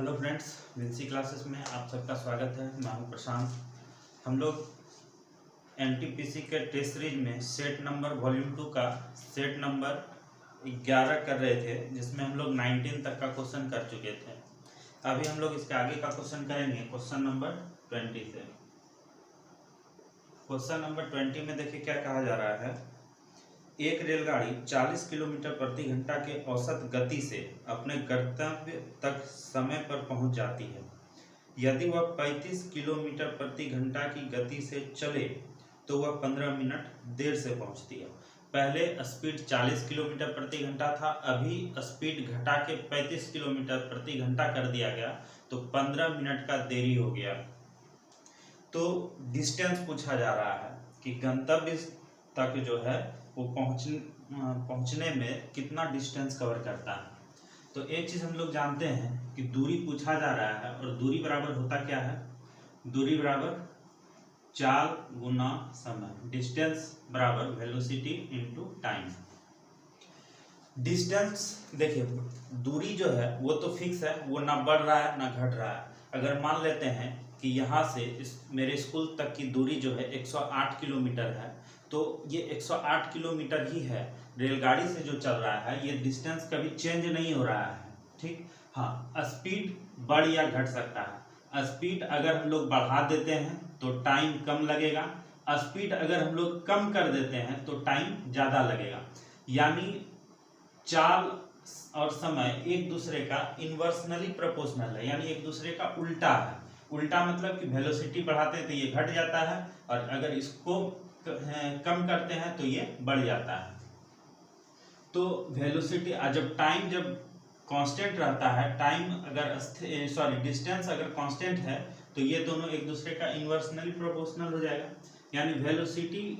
Hello friends, Vinci classes में आप सबका स्वागत है। मैं हूं प्रशांत। हम लोग एनटीपीसी के टेस्ट सीरीज में सेट नंबर वॉल्यूम 2 का सेट नंबर 11 कर रहे थे, जिसमें हम लोग 19 तक का क्वेश्चन कर चुके थे। अभी हम लोग इसके आगे का क्वेश्चन करेंगे, क्वेश्चन नंबर 20 से। क्वेश्चन नंबर 20 में देखिए क्या कहा जा रहा है। एक रेलगाड़ी 40 किलोमीटर प्रति घंटा के औसत गति से अपने गंतव्य तक समय पर पहुंच जाती है। यदि वह 35 किलोमीटर प्रति घंटा की गति से चले तो वह 15 मिनट देर से पहुंचती है। पहले स्पीड 40 किलोमीटर प्रति घंटा था, अभी स्पीड घटा के 35 किलोमीटर प्रति घंटा कर दिया गया, तो 15 मिनट का देरी हो गया। तो डिस्टेंस पूछा जा रहा है कि गंतव्य तक जो है वो पहुंचने में कितना डिस्टेंस कवर करता है। तो एक चीज़ हम लोग जानते हैं कि दूरी पूछा जा रहा है, और दूरी बराबर होता क्या है, दूरी बराबर चाल गुना समय, डिस्टेंस बराबर वेलोसिटी इनटू टाइम। डिस्टेंस देखिए, दूरी जो है वो तो फिक्स है, वो ना बढ़ रहा है ना घट रहा है। अगर मान लेते हैं कि यहाँ से मेरे स्कूल तक की दूरी जो है 108 किलोमीटर है, तो ये 108 किलोमीटर ही है। रेलगाड़ी से जो चल रहा है ये डिस्टेंस कभी चेंज नहीं हो रहा है, ठीक। हाँ, स्पीड बढ़ या घट सकता है। स्पीड अगर हम लोग बढ़ा देते हैं तो टाइम कम लगेगा, स्पीड अगर हम लोग कम कर देते हैं तो टाइम ज़्यादा लगेगा। यानी चाल और समय एक दूसरे का इन्वर्सनली प्रोपोर्शनल है, यानी एक दूसरे का उल्टा है। उल्टा मतलब कि वेलोसिटी बढ़ाते हैं तो ये घट जाता है, और अगर इसको कम करते हैं तो ये बढ़ जाता है। तो वेलोसिटी जब टाइम जब कांस्टेंट रहता है, टाइम अगर डिस्टेंस अगर कांस्टेंट है तो ये दोनों एक दूसरे का इन्वर्सनली प्रोपोर्शनल हो जाएगा। यानी वेलोसिटी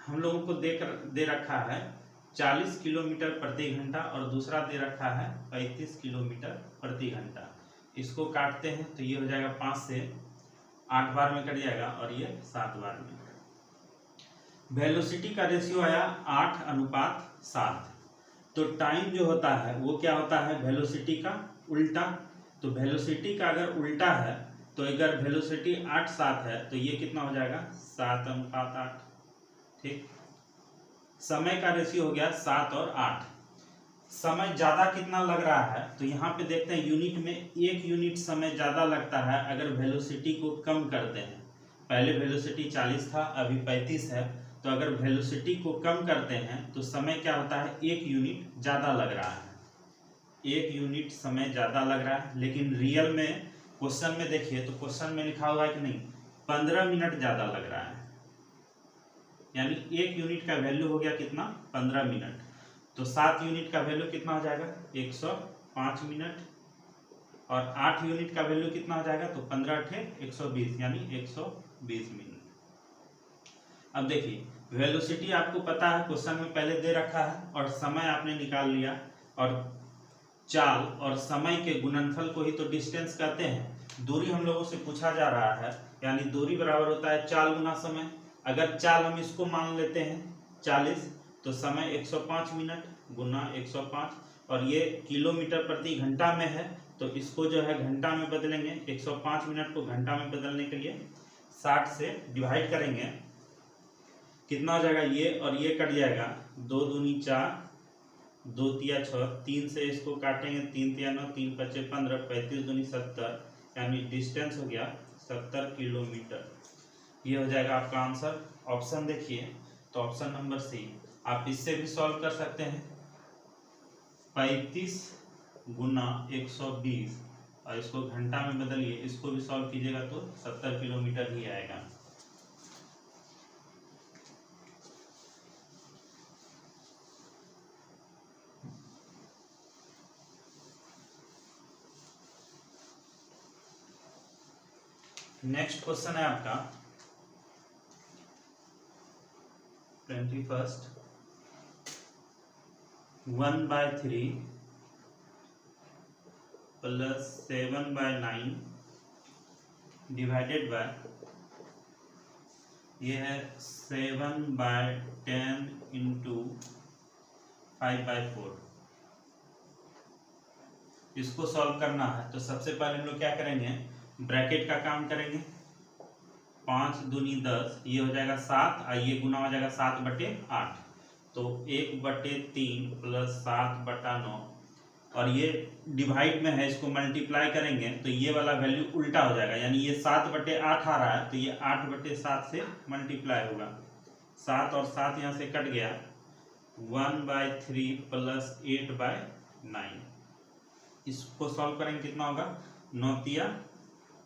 हम लोगों को दे रखा है 40 किलोमीटर प्रति घंटा, और दूसरा दे रखा है 35 किलोमीटर प्रति घंटा। इसको काटते हैं तो ये हो जाएगा 5 से 8 बार में कट जाएगा, और ये 7 बार में। वेलोसिटी का रेशियो आया 8:7। तो टाइम जो होता है वो क्या होता है, वेलोसिटी का उल्टा। तो वेलोसिटी का अगर उल्टा है तो अगर वेलोसिटी 8:7 है तो ये कितना हो जाएगा, 7:8, ठीक। समय का रेशियो हो गया 7 और 8। समय ज़्यादा कितना लग रहा है, तो यहाँ पे देखते हैं यूनिट में 1 यूनिट समय ज़्यादा लगता है अगर वेलोसिटी को कम करते हैं। पहले वेलोसिटी 40 था, अभी 35 है, तो अगर वेलोसिटी को कम करते हैं तो समय क्या होता है, 1 यूनिट ज़्यादा लग रहा है। 1 यूनिट समय ज़्यादा लग रहा है, लेकिन रियल में क्वेश्चन में देखिए तो क्वेश्चन में लिखा हुआ है कि नहीं, 15 मिनट ज़्यादा लग रहा है। यानी 1 यूनिट का वैल्यू हो गया कितना, 15 मिनट। तो 7 यूनिट का वैल्यू कितना हो जाएगा, 105 मिनट। और 8 यूनिट का वैल्यू कितना हो जाएगा, तो 15 × 120, यानी 120 मिनट। अब देखिए, वेलोसिटी आपको पता है, क्वेश्चन में पहले दे रखा है, और समय आपने निकाल लिया, और चाल और समय के गुणनफल को ही तो डिस्टेंस कहते हैं। दूरी हम लोगों से पूछा जा रहा है, यानी दूरी बराबर होता है चाल गुना समय। अगर चाल हम इसको मान लेते हैं 40, तो समय 105 मिनट गुना 105, और ये किलोमीटर प्रति घंटा में है, तो इसको जो है घंटा में बदलेंगे। 105 मिनट को घंटा में बदलने के लिए 60 से डिवाइड करेंगे, कितना हो जाएगा, ये और ये कट जाएगा, 2 दूनी 4, 2 तिया 6, 3 से इसको काटेंगे, 3 तिया 9, 3 पचे 15, 35 दूनी 70, यानी डिस्टेंस हो गया 70 किलोमीटर। ये हो जाएगा आपका आंसर। ऑप्शन देखिए, तो ऑप्शन नंबर सी। आप इससे भी सॉल्व कर सकते हैं, 35 गुना 120, और इसको घंटा में बदलिए, इसको भी सॉल्व कीजिएगा तो 70 किलोमीटर ही आएगा। नेक्स्ट क्वेश्चन है आपका 21, 1/3 प्लस 7/9 डिवाइडेड बाय, ये है 7/10 इंटू 5/4। इसको सॉल्व करना है तो सबसे पहले हम लोग क्या करेंगे, ब्रैकेट का काम करेंगे। 5 दूनी 10, ये हो जाएगा 7 और ये गुना हो जाएगा 7/8, तो 1/3 प्लस 7/9, और ये डिवाइड में है, इसको मल्टीप्लाई करेंगे तो ये वाला वैल्यू उल्टा हो जाएगा, यानी ये 7/8 आ रहा है तो ये 8/7 से मल्टीप्लाई होगा। 7 और 7 यहाँ से कट गया, 1/3 प्लस 8/9। इसको सॉल्व करेंगे कितना होगा, 9 तिया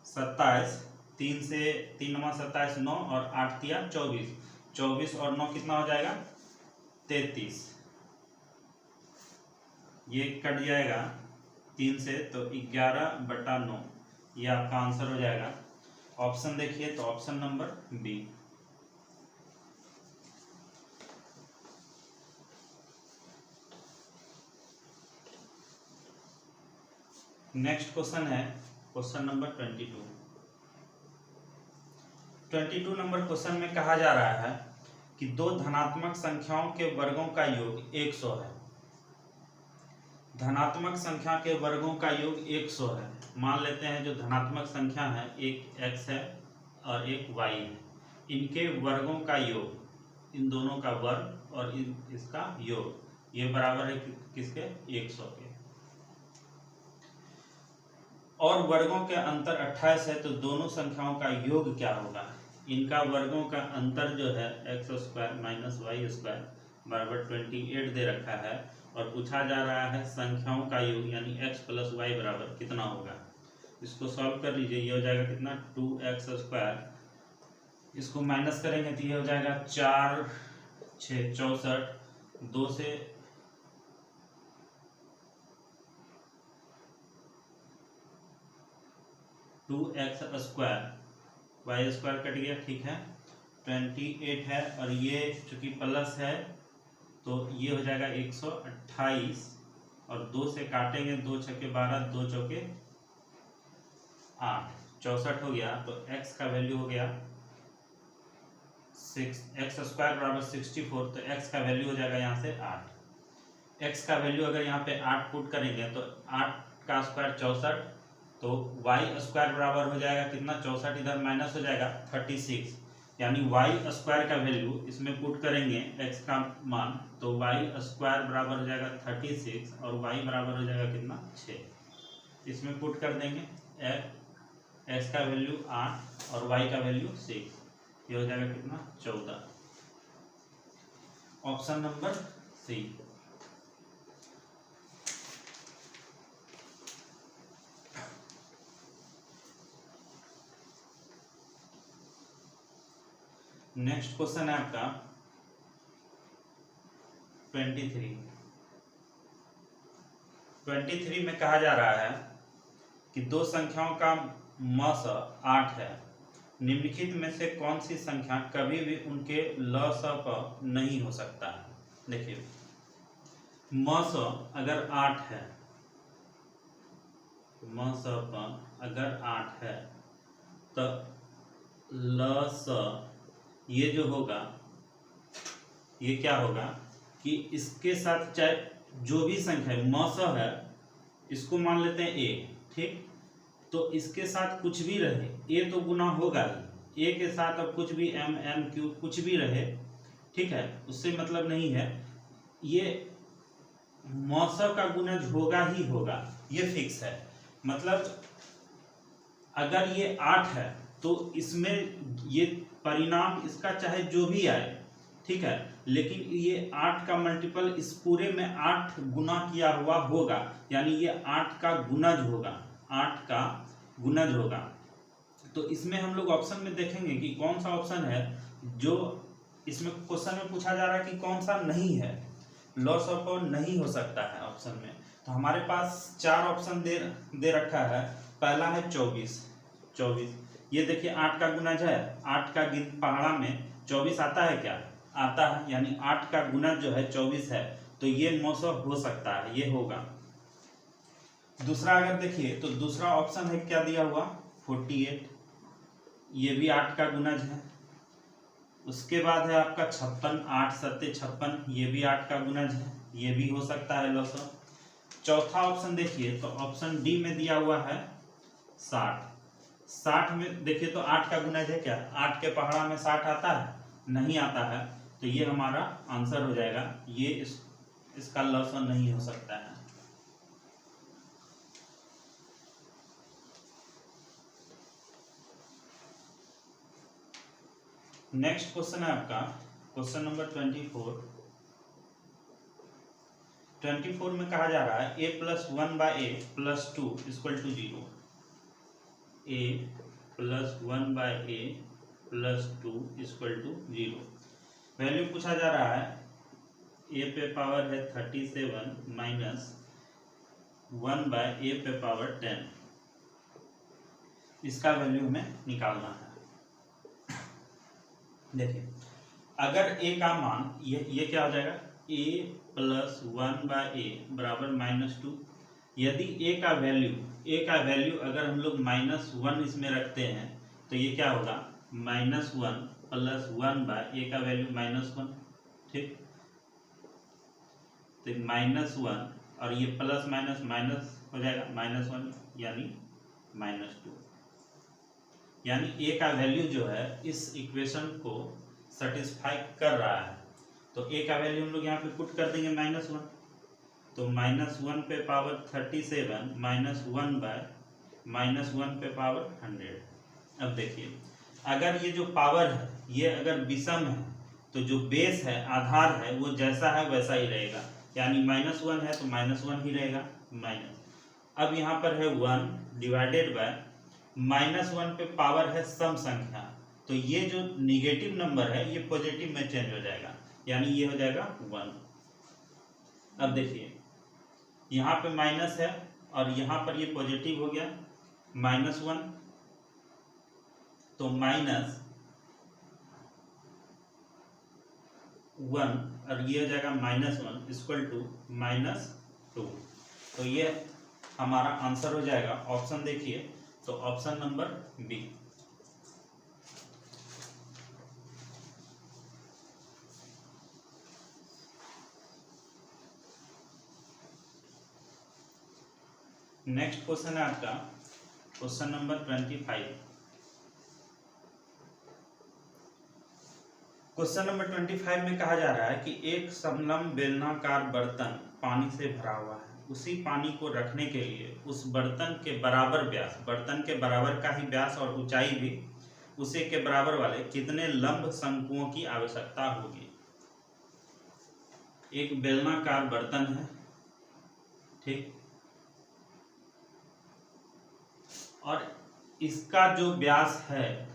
27, 3 से 3 9 27, 9 और 8 तिया 24, 24 और 9 कितना हो जाएगा 33, ये कट जाएगा 3 से तो 11/9, ये आपका आंसर हो जाएगा। ऑप्शन देखिए तो option number B. Next question है क्वेश्चन नंबर 22 नंबर क्वेश्चन में कहा जा रहा है कि दो धनात्मक संख्याओं के वर्गों का योग 100 है। धनात्मक संख्या के वर्गों का योग 100 है। मान लेते हैं जो धनात्मक संख्या है, एक x है और एक y है, इनके वर्गों का योग, इन दोनों का वर्ग और इसका योग, ये बराबर है किसके, 100 के। और वर्गों के अंतर 28 है, तो दोनों संख्याओं का योग क्या होगा। इनका वर्गों का अंतर जो है x² माइनस y² बराबर 28 दे रखा है, और पूछा जा रहा है संख्याओं का योग यानी x प्लस y बराबर कितना होगा। इसको सॉल्व कर लीजिए, ये हो जाएगा कितना 2x², इसको माइनस करेंगे तो ये हो जाएगा 4 6 64, 2 से 2x² y² कट गया, ठीक है 28 है, और ये चूंकि प्लस है तो ये हो जाएगा 128, और 2 से काटेंगे, 2 छक्के 12, 2 चौके 8, 64 हो गया। तो x का वैल्यू हो गया 6x² बराबर 64, तो x का वैल्यू हो जाएगा यहाँ से 8। x का वैल्यू अगर यहाँ पे 8 पुट करेंगे तो 8 का स्क्वायर 64, तो y² बराबर हो जाएगा कितना 64, इधर माइनस हो जाएगा 36, यानी y² का वैल्यू इसमें पुट करेंगे x का मान, तो y² बराबर हो जाएगा 36 और y बराबर हो जाएगा कितना 6। इसमें पुट कर देंगे, x का वैल्यू 8 और y का वैल्यू 6, ये हो जाएगा कितना 14। Option number C. Next question है आपका 23 में कहा जा रहा है कि दो संख्याओं का मस 8 है, निम्नलिखित में से कौन सी संख्या कभी भी उनके लस पर नहीं हो सकता है। देखिए मस अगर 8 है, मस अगर 8 है तो लस ये जो होगा, ये क्या होगा कि इसके साथ चाहे जो भी संख्या मस है, इसको मान लेते हैं a, ठीक, तो इसके साथ कुछ भी रहे a तो गुना होगा ही, a के साथ अब कुछ भी m n q कुछ भी रहे, ठीक है, उससे मतलब नहीं है, ये मस का गुणज होगा ही होगा, ये फिक्स है। मतलब अगर ये 8 है तो इसमें ये परिणाम इसका चाहे जो भी आए, ठीक है, लेकिन ये 8 का मल्टीपल इस पूरे में 8 गुना किया हुआ होगा, यानी ये 8 का गुणज होगा, 8 का गुणज होगा। तो इसमें हम लोग ऑप्शन में देखेंगे कि कौन सा ऑप्शन है जो इसमें क्वेश्चन में पूछा जा रहा है कि कौन सा नहीं है, लॉस ऑफ पावर नहीं हो सकता है ऑप्शन में। तो हमारे पास 4 ऑप्शन दे रखा है। पहला है 24, ये देखिए 8 का गुणज है, 8 का पहाड़ा में 24 आता है क्या, आता है, यानी 8 का गुणज जो है 24 है, तो ये मौसम हो सकता है, ये होगा। दूसरा अगर देखिए तो दूसरा ऑप्शन है क्या दिया हुआ 48, ये भी 8 का गुणज है। उसके बाद है आपका 56, 8 7 56, ये भी 8 का गुणज है, ये भी हो सकता है लॉस। चौथा ऑप्शन देखिए तो ऑप्शन डी में दिया हुआ है 60। 60 में देखिए तो 8 का गुणज है क्या, 8 के पहाड़ा में 60 आता है, नहीं आता है, तो ये हमारा आंसर हो जाएगा, ये इसका लॉसन नहीं हो सकता है। नेक्स्ट क्वेश्चन है आपका क्वेश्चन नंबर 24 में कहा जा रहा है a plus 1/a plus 2 equal to 0। a plus 1/a plus 2 equal to 0। Value पूछा जा रहा है a पे पावर है 37 माइनस 1/a पे पावर 10, इसका वैल्यू हमें निकालना है। देखिए अगर a का मान ये क्या हो जाएगा, a प्लस 1/a बराबर -2। यदि a का वैल्यू अगर हम लोग -1 इसमें रखते हैं तो ये क्या होगा, -1 प्लस 1/a का वैल्यू -1, ठीक, तो -1 और ये प्लस माइनस माइनस हो जाएगा, -1 यानी -2, यानी a का वैल्यू जो है इस इक्वेशन को सेटिस्फाई कर रहा है। तो a का वैल्यू हम लोग यहाँ पे पुट कर देंगे -1, तो -1 पे पावर 37 -1 पे पावर 100। अब देखिए अगर ये जो पावर है ये अगर विषम है तो जो बेस है, आधार है, वो जैसा है वैसा ही रहेगा, यानी -1 है तो -1 ही रहेगा माइनस। अब यहाँ पर है 1 डिवाइडेड बाय -1 पे पावर है सम संख्या, तो ये जो निगेटिव नंबर है ये पॉजिटिव में चेंज हो जाएगा, यानी ये हो जाएगा 1। अब देखिए यहाँ पे माइनस है और यहाँ पर ये पॉजिटिव हो गया -1, तो -1 और ये हो जाएगा -1 इक्वल टू -2। तो ये हमारा आंसर हो जाएगा, ऑप्शन देखिए तो option number B. Next question है आपका क्वेश्चन नंबर 25। क्वेश्चन नंबर 25 में कहा जा रहा है कि एक समलंब बेलनाकार बर्तन पानी से भरा हुआ है, उसी पानी को रखने के लिए उस बर्तन के बराबर व्यास, बर्तन के बराबर का ही व्यास और ऊंचाई भी उसी के बराबर वाले कितने लंब शंकुओं की आवश्यकता होगी। एक बेलनाकार बर्तन है, ठीक, और इसका जो व्यास है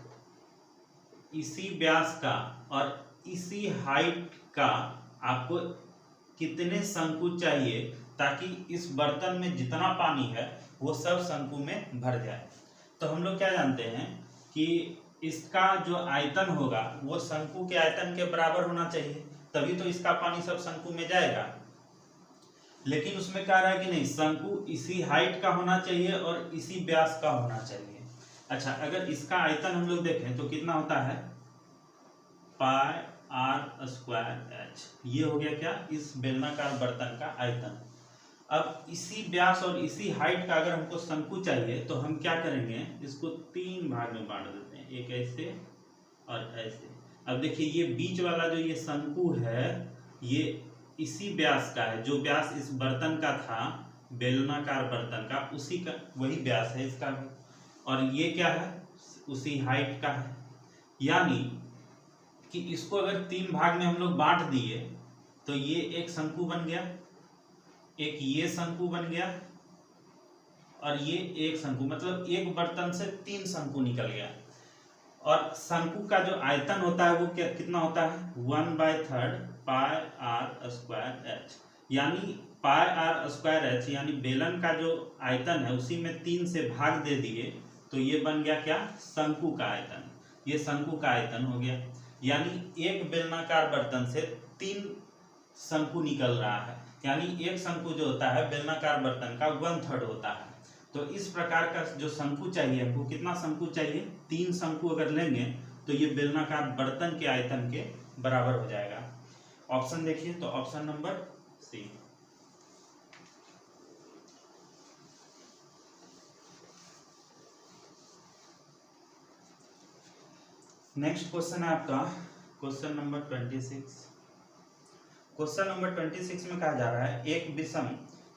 इसी व्यास का और इसी हाइट का आपको कितने शंकु चाहिए ताकि इस बर्तन में जितना पानी है वो सब शंकु में भर जाए। तो हम लोग क्या जानते हैं कि इसका जो आयतन होगा वो शंकु के आयतन के बराबर होना चाहिए, तभी तो इसका पानी सब शंकु में जाएगा। लेकिन उसमें कह रहा है कि नहीं, शंकु इसी हाइट का होना चाहिए और इसी व्यास का होना चाहिए। अच्छा, अगर इसका आयतन हम लोग देखें तो कितना होता है, πr²h, ये हो गया क्या, इस बेलनाकार बर्तन का आयतन। अब इसी व्यास और इसी हाइट का अगर हमको शंकु चाहिए तो हम क्या करेंगे, इसको 3 भाग में बांट देते हैं, एक ऐसे और ऐसे। अब देखिए ये बीच वाला जो ये शंकु है ये इसी व्यास का है, जो व्यास इस बर्तन का था, बेलनाकार बर्तन का, उसी का वही व्यास है इसका भी, और ये क्या है, उसी हाइट का है। यानी कि इसको अगर 3 भाग में हम लोग बांट दिए तो ये एक शंकु बन गया, एक ये शंकु बन गया और ये एक शंकु, मतलब एक बर्तन से 3 शंकु निकल गया। और शंकु का जो आयतन होता है वो कितना होता है, 1/3 πr²h, यानी πr²h, यानी बेलन का जो आयतन है उसी में 3 से भाग दे दिए तो ये बन गया क्या, शंकु का आयतन। ये शंकु का आयतन हो गया, यानी एक बेलनाकार बर्तन से 3 शंकु निकल रहा है, यानी एक शंकु जो होता है बेलनाकार बर्तन का 1/3 होता है। तो इस प्रकार का जो शंकु चाहिए हमको, कितना शंकु चाहिए, 3 शंकु अगर लेंगे तो ये बेलनाकार बर्तन के आयतन के बराबर हो जाएगा। ऑप्शन देखिए तो option number C. Next question है आपका क्वेश्चन नंबर 26। क्वेश्चन नंबर 26 में कहा जा रहा है एक विषम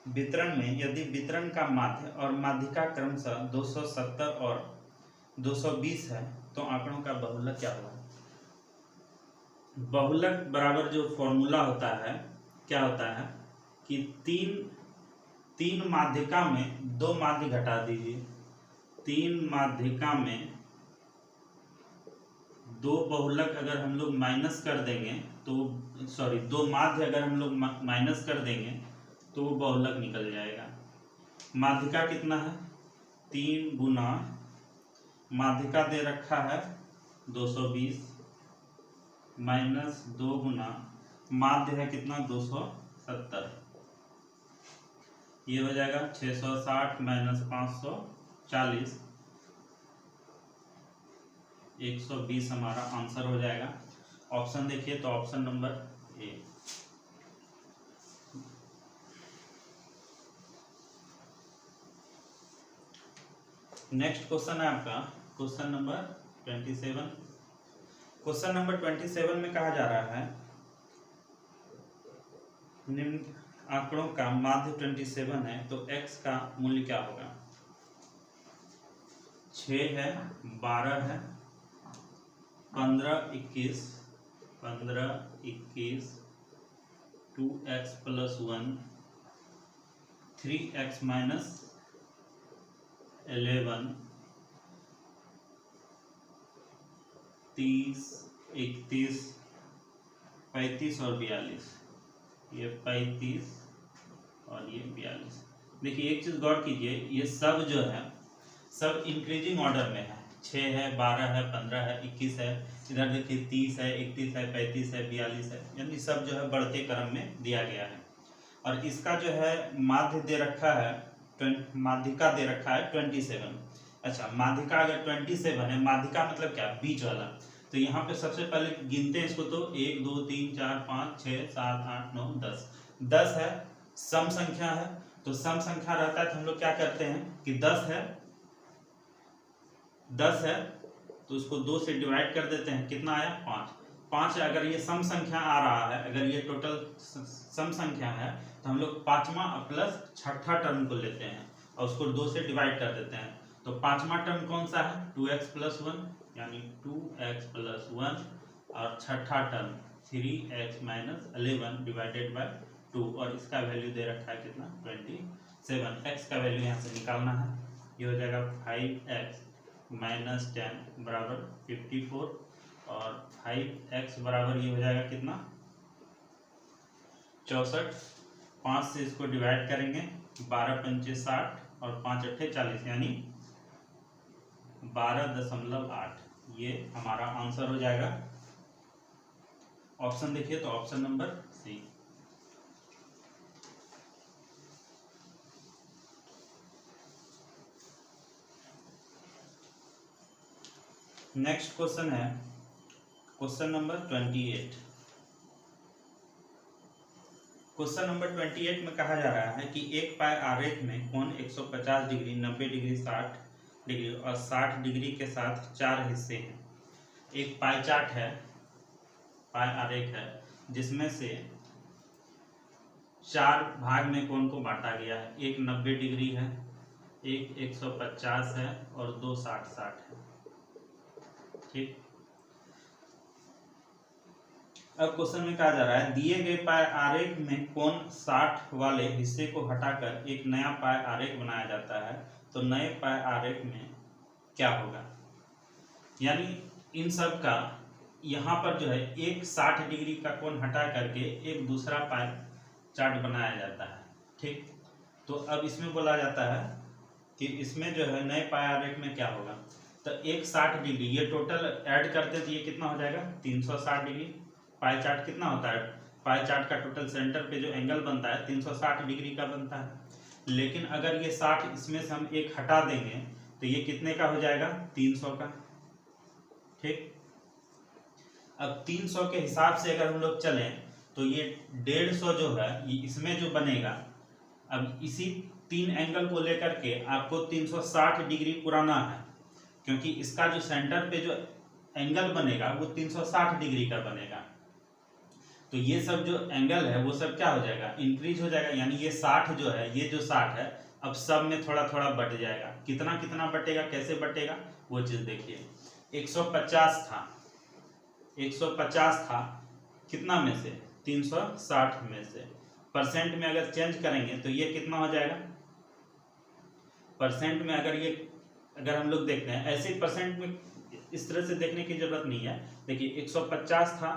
वितरण में यदि वितरण का माध्य और माध्यिका क्रमशः 270 और 220 है तो आंकड़ों का बहुलक क्या होगा। बहुलक बराबर जो फॉर्मूला होता है क्या होता है कि तीन माध्यिका में दो माध्य घटा दीजिए, तीन माध्यिका में दो बहुलक अगर हम लोग माइनस कर देंगे तो दो माध्य अगर हम लोग माइनस कर देंगे तो वो बहुलक निकल जाएगा। माध्यिका कितना है 3 गुना माध्यिका दे रखा है 220 माइनस 2 गुना माध्य है कितना 270, ये हो जाएगा 660 माइनस 540 120 हमारा आंसर हो जाएगा। ऑप्शन देखिए तो option number A. Next question है आपका क्वेश्चन नंबर 27। क्वेश्चन नंबर 27 में कहा जा रहा है निम्न आंकड़ों का माध्य 27 है तो x का मूल्य क्या होगा। 6 है 12 है 15 21 2x + 1 3x - 11 30 31 35 और 42, ये 35 और ये 42। देखिए एक चीज गौर कीजिए, ये सब जो है सब इंक्रीजिंग ऑर्डर में है। 6 है 12 है 15 है 21 है, इधर देखिए 30 है 31 है 35 है 42 है, यानी सब जो है बढ़ते क्रम में दिया गया है। और इसका जो है माध्य दे रखा है माध्यिका दे रखा है 27। अच्छा माध्यिका अगर 27 है, माध्यिका मतलब क्या बीच वाला, तो यहाँ पे सबसे पहले गिनते हैं इसको तो 1 2 3 4 5 6 7 8 9 10 10 है, सम संख्या है तो सम संख्या रहता है तो हम लोग क्या करते हैं कि 10 है तो उसको 2 से डिवाइड कर देते हैं, कितना आया 5 है। अगर ये सम संख्या आ रहा है, अगर ये टोटल सम संख्या है तो हम लोग पांचवा प्लस छठा टर्म को लेते हैं और उसको 2 से डिवाइड कर देते हैं। तो पांचवा टर्म कौन सा है 2x + 1 यानी 2x + 1 और छठा टर्म 3x - 11 डिवाइडेड बाय 2 और इसका वैल्यू दे रखा है कितना 27। x का वैल्यू यहाँ से निकालना है, ये हो जाएगा 5x - 10 बराबर 54 और 5x बराबर ये हो जाएगा कितना 64। 5 से इसको डिवाइड करेंगे 12 पंचे 60 और 5 अट्ठे 40 यानी 12.8, ये हमारा आंसर हो जाएगा। ऑप्शन देखिए तो option number C. Next question है क्वेश्चन नंबर 28। क्वेश्चन नंबर 28 में कहा जा रहा है कि एक पाई आरेख में कोण 150 डिग्री 90 डिग्री 60 डिग्री और 60 डिग्री के साथ 4 हिस्से हैं। एक पाई चार्ट है, पाई आरेख है जिसमें से 4 भाग में कोण को बांटा गया है। एक 90 डिग्री है, एक 150 है और 2 60 है। ठीक, अब क्वेश्चन में कहा जा रहा है दिए गए पाई आरेख में कोण 60 वाले हिस्से को हटाकर एक नया पाई आरेख बनाया जाता है तो नए पाई आरेख में क्या होगा। यानी इन सब का यहाँ पर जो है एक 60 डिग्री का कोण हटा करके एक दूसरा पाई चार्ट बनाया जाता है। ठीक, तो अब इसमें बोला जाता है कि इसमें जो है नए पाई आरेख में क्या होगा। तो एक 60 डिग्री ये टोटल ऐड करते तो ये कितना हो जाएगा 360 डिग्री। पाई चार्ट कितना होता है, पाई चार्ट का टोटल सेंटर पे जो एंगल बनता है 360 डिग्री का बनता है। लेकिन अगर ये 60 इसमें से हम एक हटा देंगे तो ये कितने का हो जाएगा 300 का। ठीक, अब 300 के हिसाब से अगर हम लोग चलें तो ये 150 जो है ये इसमें जो बनेगा, अब इसी 3 एंगल को लेकर के आपको 360 डिग्री पुराना है क्योंकि इसका जो सेंटर पे जो एंगल बनेगा वो 360 डिग्री का बनेगा। तो ये सब जो एंगल है वो सब क्या हो जाएगा, इंक्रीज हो जाएगा। यानी ये 60 जो है, ये जो 60 है अब सब में थोड़ा थोड़ा बढ़ जाएगा। कितना कितना बटेगा, कैसे बटेगा वो चीज देखिए। 150 था, 150 था कितना में से, 360 में से। परसेंट में अगर चेंज करेंगे तो ये कितना हो जाएगा, परसेंट में अगर हम लोग देखते हैं ऐसे परसेंट में इस तरह से देखने की जरूरत नहीं है। देखिए 150 था,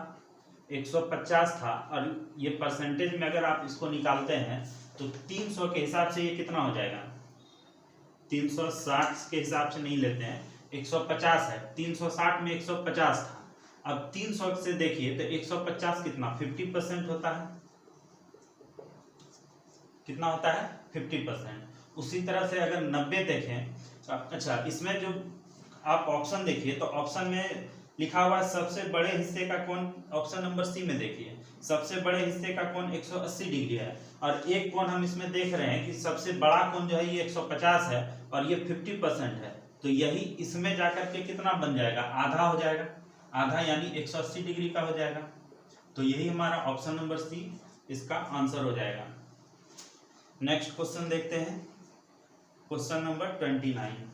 150 था और ये परसेंटेज में अगर आप इसको निकालते हैं तो 300 के हिसाब से ये कितना हो जाएगा, 360 के हिसाब से नहीं लेते हैं, 150 है, 360 में 150 था। अब 300 से देखिए तो 150 कितना 50% होता है, कितना होता है 50%। उसी तरह से अगर 90 देखें, अच्छा इसमें जो आप ऑप्शन देखिए तो ऑप्शन में लिखा हुआ है सबसे बड़े हिस्से का कोण, ऑप्शन नंबर सी में देखिए सबसे बड़े हिस्से का कोण 180 डिग्री है और एक कोण हम इसमें देख रहे हैं कि सबसे बड़ा कोण जो है ये 150 है और ये 50% है। तो यही इसमें जाकर के कितना बन जाएगा, आधा हो जाएगा, आधा यानी 180 डिग्री का हो जाएगा। तो यही हमारा ऑप्शन नंबर सी इसका आंसर हो जाएगा। नेक्स्ट क्वेश्चन देखते हैं, क्वेश्चन नंबर 29।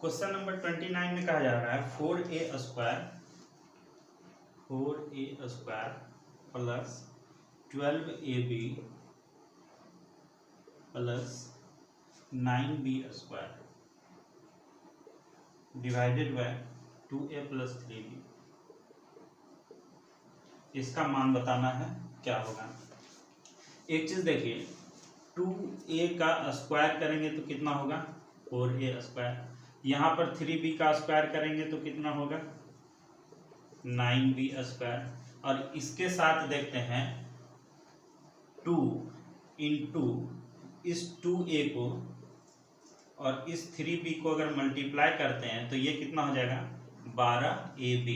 क्वेश्चन नंबर 29 में कहा जा रहा है 4a square plus 12ab plus 9b square divided by 2a plus 3b, इसका मान बताना है क्या होगा। एक चीज देखिए 2a का स्क्वायर करेंगे तो कितना होगा 4a स्क्वायर, यहाँ पर 3b का स्क्वायर करेंगे तो कितना होगा 9b स्क्वायर, और इसके साथ देखते हैं 2 इंटू इस 2a को और इस 3b को अगर मल्टीप्लाई करते हैं तो ये कितना हो जाएगा 12ab,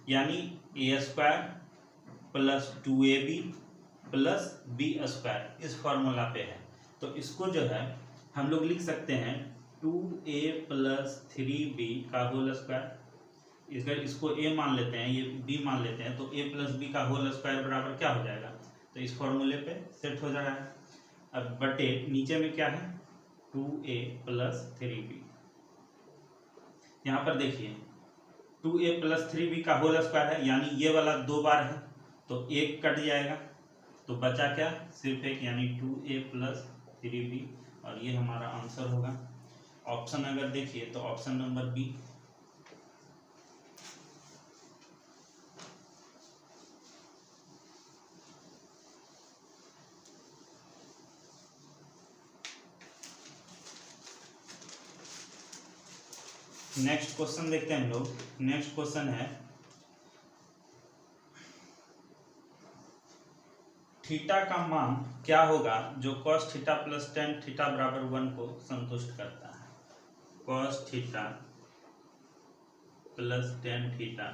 यानी a square plus 2ab plus b square इस फॉर्मूला पे है। तो इसको जो है हम लोग लिख सकते हैं 2a प्लस 3b का होल स्क्वायर, इसको a मान लेते हैं, ये b मान लेते हैं, तो a प्लस b का होल स्क्वायर बराबर क्या हो जाएगा, तो इस फॉर्मूले पे सेट हो जा रहा है। अब बटे नीचे में क्या है 2a प्लस 3b, यहाँ पर देखिए 2a प्लस 3b का होल स्क्वायर है यानी ये वाला 2 बार है तो एक कट जाएगा तो बचा क्या सिर्फ एक, यानी 2a प्लस 3b, और ये हमारा आंसर होगा। ऑप्शन अगर देखिए तो option number B. Next question देखते हैं हम लोग। नेक्स्ट क्वेश्चन है थीटा का मान क्या होगा जो cos theta plus tan theta बराबर 1 को संतुष्ट करता है। cos theta plus tan theta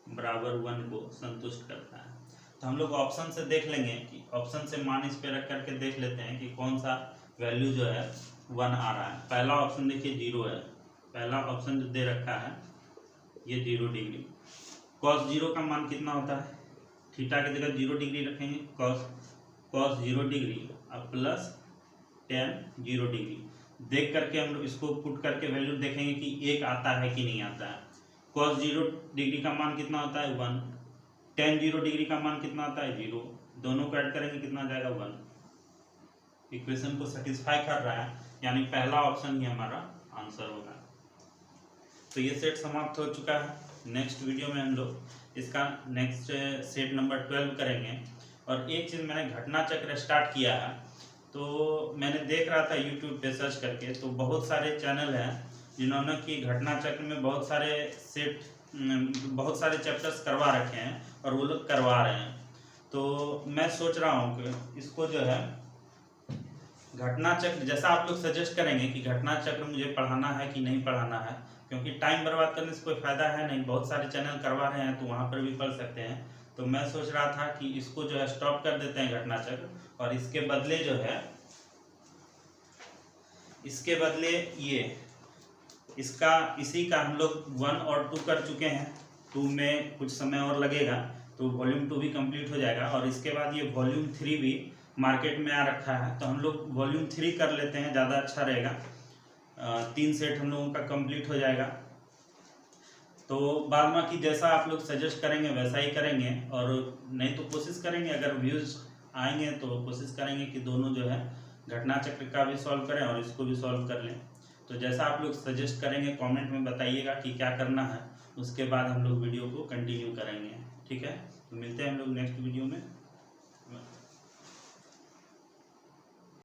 बराबर 1 को संतुष्ट करता है। तो हम लोग ऑप्शन से देख लेंगे कि ऑप्शन से मान इस पे रख करके देख लेते हैं कि कौन सा वैल्यू जो है 1 आ रहा है। पहला ऑप्शन देखिए 0 है, पहला ऑप्शन जो दे रखा है ये 0 डिग्री। cos 0 का मान कितना होता है, थीटा की जगह 0 डिग्री रखेंगे, cos 0 डिग्री अब प्लस tan 0 डिग्री। देख करके हम लोग इसको पुट करके वैल्यू देखेंगे कि एक आता है कि नहीं आता है। cos 0 डिग्री का मान कितना होता है 1, tan 0 डिग्री का मान कितना आता है 0, दोनों को ऐड करेंगे कितना आ जाएगा 1। इक्वेशन को सेटिस्फाई कर रहा है यानी पहला ऑप्शन ही हमारा आंसर होगा। तो ये सेट समाप्त हो चुका है। नेक्स्ट वीडियो में हम लोग इसका नेक्स्ट सेट नंबर 12 करेंगे। और एक चीज़ मैंने घटना चक्र स्टार्ट किया है तो मैंने देख रहा था यूट्यूब पे सर्च करके, तो बहुत सारे चैनल हैं जिन्होंने कि घटना चक्र में बहुत सारे चैप्टर्स करवा रखे हैं और वो लोग करवा रहे हैं। तो मैं सोच रहा हूँ कि इसको जो है घटना चक्र जैसा आप लोग सजेस्ट करेंगे कि घटना चक्र मुझे पढ़ाना है कि नहीं पढ़ाना है, क्योंकि टाइम बर्बाद करने से कोई फायदा है नहीं, बहुत सारे चैनल करवा रहे हैं तो वहाँ पर भी पढ़ सकते हैं। तो मैं सोच रहा था कि इसको जो है स्टॉप कर देते हैं घटना चक्र, और इसके बदले जो है इसके बदले ये इसी का हम लोग 1 और 2 कर चुके हैं। 2 में कुछ समय और लगेगा तो वॉल्यूम 2 भी कंप्लीट हो जाएगा, और इसके बाद ये वॉल्यूम 3 भी मार्केट में आ रखा है तो हम लोग वॉल्यूम 3 कर लेते हैं, ज़्यादा अच्छा रहेगा। 3 सेट हम लोगों का कंप्लीट हो जाएगा। तो बाद बाकी जैसा आप लोग सजेस्ट करेंगे वैसा ही करेंगे, और नहीं तो कोशिश करेंगे अगर व्यूज़ आएंगे तो कोशिश करेंगे कि दोनों जो है घटना चक्र का भी सॉल्व करें और इसको भी सॉल्व कर लें। तो जैसा आप लोग सजेस्ट करेंगे कमेंट में बताइएगा कि क्या करना है, उसके बाद हम लोग वीडियो को कंटिन्यू करेंगे। ठीक है, तो मिलते हैं हम लोग नेक्स्ट वीडियो में।